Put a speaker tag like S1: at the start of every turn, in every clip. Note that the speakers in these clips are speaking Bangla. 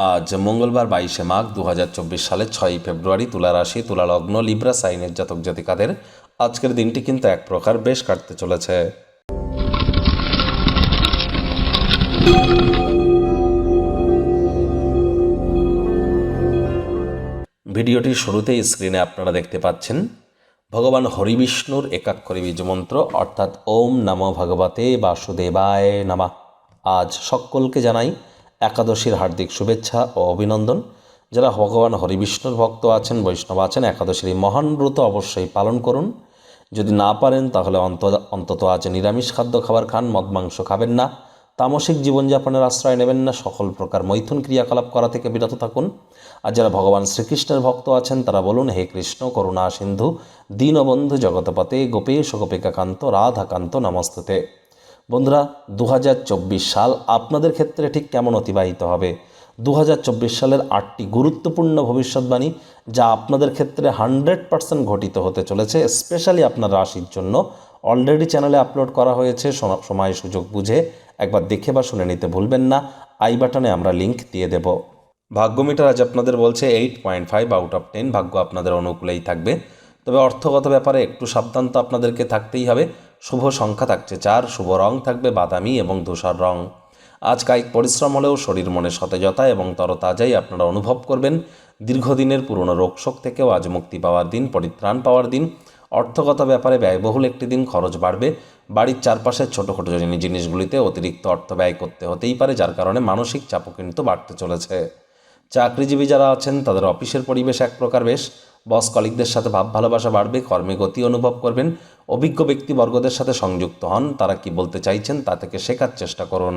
S1: আজ মঙ্গলবার 22শে মাঘ 2024 সালের 6ই ফেব্রুয়ারি। তুলা রাশি, তুলা লগ্ন, লিব্রা সাইনের জাতক জাতিকাদের আজকের দিনটি কিন্তু এক প্রকার বেশ কাটতে চলেছে। ভিডিওটির শুরুতেই স্ক্রিনে আপনারা দেখতে পাচ্ছেন ভগবান হরিবিষ্ণুর একাক্ষরী বীজ মন্ত্র, অর্থাৎ ওম নমো ভগবতে বাসুদেবায় নমঃ। আজ সকলকে জানাই একাদশীর হার্দিক শুভেচ্ছা ও অভিনন্দন। যারা ভগবান হরিবিষ্ণুর ভক্ত আছেন, বৈষ্ণব আছেন, একাদশীর এই মহান ব্রত অবশ্যই পালন করুন। যদি না পারেন তাহলে অন্তত আজ নিরামিষ খাদ্য খাবার খান, মদ মাংস খাবেন না, তামসিক জীবনযাপনের আশ্রয় নেবেন না, সকল প্রকার মৈথুন ক্রিয়াকলাপ করা থেকে বিরত থাকুন। আর যারা ভগবান শ্রীকৃষ্ণের ভক্ত আছেন তারা বলুন, হে কৃষ্ণ করুণা সিন্ধু দীনবন্ধু জগৎপতে গোপেশ গোপিকাকান্ত রাধাকান্ত নমস্তুতে। বন্ধুরা, 2024 সাল আপনাদের ক্ষেত্রে ঠিক কেমন অতিবাহিত হবে? 2024 সালের 8টি গুরুত্বপূর্ণ ভবিষ্যৎবাণী যা আপনাদের ক্ষেত্রে 100% ঘটিত হতে চলেছে, স্পেশালি আপনার রাশির জন্য অলরেডি চ্যানেলে আপলোড করা হয়েছে। সময় সুযোগ বুঝে একবার দেখে বা শুনে নিতে ভুলবেন না। আই বাটনে আমরা লিংক দিয়ে দেব। ভাগ্যমিটার আজ আপনাদের বলছে 8.5 আউট অফ 10। ভাগ্য আপনাদের অনুকূলেই থাকবে, তবে অর্থগত ব্যাপারে একটু সাবধান তো আপনাদেরকে থাকতেই হবে। শুভ সংখ্যা থাকছে 4, শুভ রং থাকবে বাদামি এবং ধূসর রং। আজ কায়িক পরিশ্রম হলেও শরীর মনে সতেজতা এবং তরতাজাই আপনারা অনুভব করবেন। দীর্ঘদিনের পুরনো রোগশোক থেকেও আজ মুক্তি পাওয়ার দিন, পরিত্রাণ পাওয়ার দিন। অর্থগত ব্যাপারে ব্যয়বহুল একটি দিন, খরচ বাড়বে। বাড়ির চারপাশের ছোটোখাটো জিনিসগুলিতে অতিরিক্ত অর্থ ব্যয় করতে হতেই পারে, যার কারণে মানসিক চাপও কিন্তু বাড়তে চলেছে। চাকরিজীবী যারা আছেন তাদের অফিসের পরিবেশ এক প্রকার বেশ। বস কলিগদের সাথে ভাব ভালোবাসা বাড়বে, কর্মে গতি অনুভব করবেন। অভিজ্ঞ ব্যক্তিবর্গদের সাথে সংযুক্ত হন, তারা কি বলতে চাইছেন তা থেকে শেখার চেষ্টা করুন।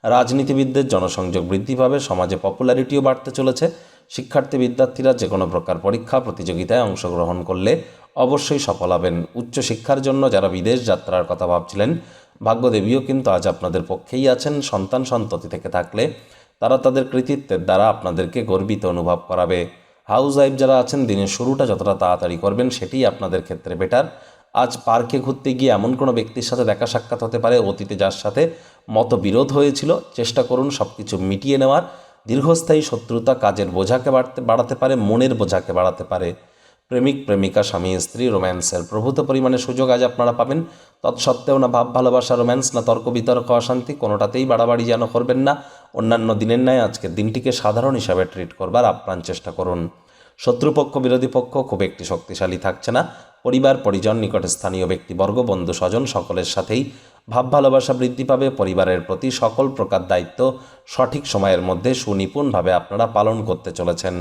S1: রাজনীতিবিদদের জনসংযোগ বৃদ্ধি পাবে, সমাজে পপুলারিটিও বাড়তে চলেছে। শিক্ষার্থী বিদ্যার্থীরা যে কোনো প্রকার পরীক্ষা প্রতিযোগিতায় অংশগ্রহণ করলে অবশ্যই সফল হবেন। উচ্চশিক্ষার জন্য যারা বিদেশ যাত্রার কথা ভাবছিলেন, ভাগ্যদেবীও কিন্তু আজ আপনাদের পক্ষেই আছেন। সন্তান সন্ততি থেকে থাকলে তারা তাদের কৃতিত্বের দ্বারা আপনাদেরকে গর্বিত অনুভব করাবে। হাউস ওয়াইফ যারা আছেন, দিনের শুরুটা যতটা তাড়াতাড়ি করবেন সেটিই আপনাদের ক্ষেত্রে বেটার। আজ পার্কে ঘুরতে গিয়ে এমন কোনো ব্যক্তির সাথে দেখা সাক্ষাৎ হতে পারে অতীতে যার সাথে মতবিরোধ হয়েছিল। চেষ্টা করুন সব কিছু মিটিয়ে নেওয়ার। দীর্ঘস্থায়ী শত্রুতা কাজের বোঝাকে বাড়াতে পারে, মনের বোঝাকে বাড়াতে পারে। প্রেমিক প্রেমিকা, স্বামী স্ত্রী, রোম্যান্সের প্রভূত পরিমাণে সুযোগ আজ আপনারা পাবেন। তৎসত্ত্বেও না ভাব ভালোবাসা, রোম্যান্স, না তর্ক বিতর্ক, অশান্তি, কোনোটাতেই বাড়াবাড়ি যেন করবেন না। অন্যান্য দিনের ন্যায় আজকের দিনটিকে সাধারণ হিসাবে ট্রিট করবার আপ্রাণ চেষ্টা করুন। শত্রুপক্ষ বিরোধী পক্ষ খুব একটি শক্তিশালী থাকছে না। পরিবার পরিজন, নিকটে স্থানীয় ব্যক্তিবর্গ, বন্ধু স্বজন সকলের সাথেই ভাব ভালোবাসা বৃদ্ধি পাবে। পরিবারের প্রতি সকল প্রকার দায়িত্ব সঠিক সময়ের মধ্যে সুনিপুণভাবে আপনারা পালন করতে চলেছেন।